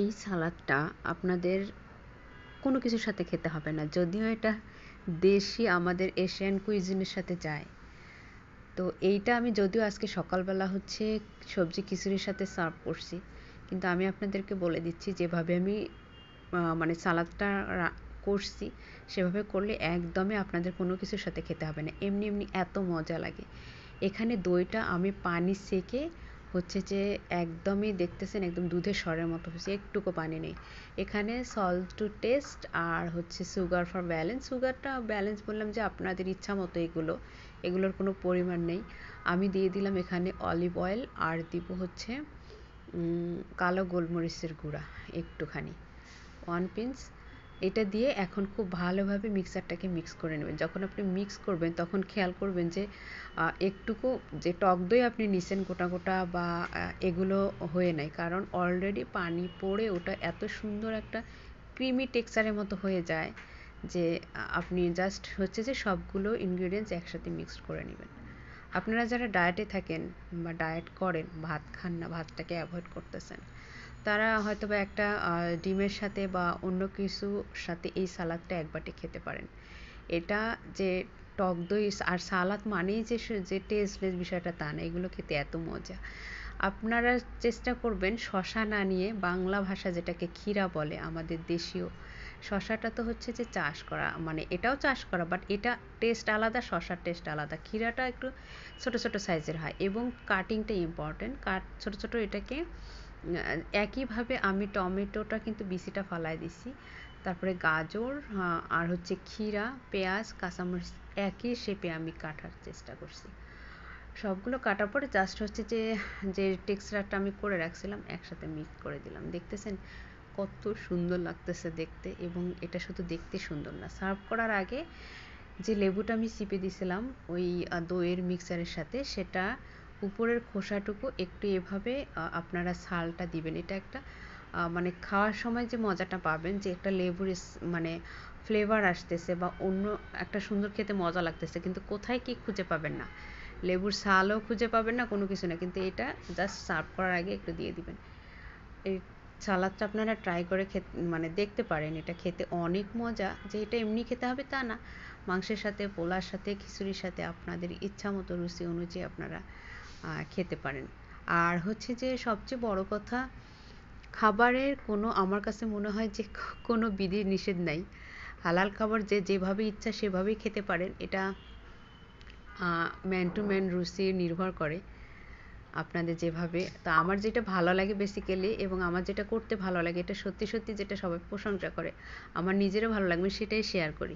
এই সালাদটা আপনাদের কোনো কিছুর সাথে খেতে হবে না, যদিও এটা দেশি আমাদের এশিয়ান কুইজিনের সাথে যায়। তো এইটা আমি যদিও আজকে সকালবেলা হচ্ছে সবজি খিচুড়ির সাথে সার্ভ করছি, কিন্তু আমি আপনাদেরকে বলে দিচ্ছি যেভাবে আমি মানে সালাদটা করছি সেভাবে করলে একদমই আপনাদের কোনো কিছুর সাথে খেতে হবে না, এমনি এমনি এত মজা লাগে। এখানে দইটা আমি পানি সেকে হচ্ছে যে একদমই দেখতেছেন একদম দুধের স্বরের মতো হচ্ছে, একটুকু পানি নেই এখানে। সল্ট টু টেস্ট আর হচ্ছে সুগার ফর ব্যালেন্স। সুগারটা ব্যালেন্স বললাম যে আপনাদের ইচ্ছা মতো, এগুলোর কোনো পরিমাণ নেই। আমি দিয়ে দিলাম এখানে অলিভ অয়েল আর দিব হচ্ছে কালো গোলমরিচের গুঁড়া একটুখানি, 1 পিঞ্চ। এটা দিয়ে এখন খুব ভালোভাবে মিক্সারটাকে মিক্স করে নেবেন। যখন আপনি মিক্স করবেন তখন খেয়াল করবেন যে একটুকু যে টক দই আপনি নিছেন গোটা গোটা বা এগুলো হয়ে নাই, কারণ অলরেডি পানি পড়ে ওটা এত সুন্দর একটা ক্রিমি টেক্সচারের মতো হয়ে যায় যে আপনি জাস্ট হচ্ছে যে সবগুলো ইনগ্রিডিয়েন্টস একসাথে মিক্সড করে নেবেন। আপনারা যারা ডায়েটে থাকেন বা ডায়েট করেন, ভাত খান না, ভাতটাকে অ্যাভয়েড করতেছেন, তারা হয়তোবা একটা ডিমের সাথে বা অন্য কিছুর সাথে এই সালাদটা এক বাটি খেতে পারেন। এটা যে টক দই আর সালাদ মানেই যে টেস্টলেস বিষয়টা তা না, এগুলো খেতে এত মজা। আপনারা চেষ্টা করবেন শশা না নিয়ে বাংলা ভাষা যেটাকে ক্ষীরা বলে, আমাদের দেশীয় শশাটা তো হচ্ছে যে চাষ করা, মানে এটাও চাষ করা, বাট এটা টেস্ট আলাদা, শশার টেস্ট আলাদা। ক্ষীরাটা একটু ছোট ছোট সাইজের হয় এবং কাটিংটা ইম্পর্টেন্ট, ছোট ছোট এটাকে একইভাবে আমি টমেটোটা কিন্তু বিচিটা ফালায় দিছি, তারপরে গাজর আর হচ্ছে ক্ষীরা, পেঁয়াজ, কাঁচামরিচ একই শেপে আমি কাটার চেষ্টা করছি। সবগুলো কাটার পরে জাস্ট হচ্ছে যে টেক্সচারটা আমি করে রাখছিলাম একসাথে মিক্স করে দিলাম। দেখতেছেন কত সুন্দর লাগতেছে দেখতে, এবং এটা শুধু দেখতে সুন্দর না, সার্ভ করার আগে যে লেবুটা আমি চিপে দিয়েছিলাম ওই দইয়ের মিক্সারের সাথে, সেটা উপরের খোসাটুকু একটু এভাবে আপনারা ছালটা দিবেন। এটা একটা মানে খাওয়ার সময় যে মজাটা পাবেন, যে একটা লেবুর মানে ফ্লেভার আসতেছে বা অন্য একটা সুন্দর খেতে মজা লাগতেছে, কিন্তু কোথায় কি খুঁজে পাবেন না, লেবুর ছালও খুঁজে পাবেন না, কোনো কিছু না। কিন্তু এটা জাস্ট সার্ভ করার আগে একটু দিয়ে দিবেন। এই সালাদটা আপনারা ট্রাই করে মানে দেখতে পারেন, এটা খেতে অনেক মজা। যে এটা এমনি খেতে হবে তা না, মাংসের সাথে, পোলার সাথে, খিচুড়ির সাথে আপনাদের ইচ্ছা মতো রুচি অনুযায়ী আপনারা খেতে পারেন। আর হচ্ছে যে সবচেয়ে বড় কথা, খাবারের কোনো আমার কাছে মনে হয় যে কোনো বিধি নিষেধ নাই। হালাল খাবার যে যেভাবে ইচ্ছা সেভাবেই খেতে পারেন। এটা ম্যান টু ম্যান রুচি নির্ভর করে আপনাদের যেভাবে। তো আমার যেটা ভালো লাগে বেসিক্যালি, এবং আমার যেটা করতে ভালো লাগে, এটা সত্যি সত্যি যেটা সবাই প্রশংসা করে, আমার নিজেরও ভালো লাগবে, সেটাই শেয়ার করি।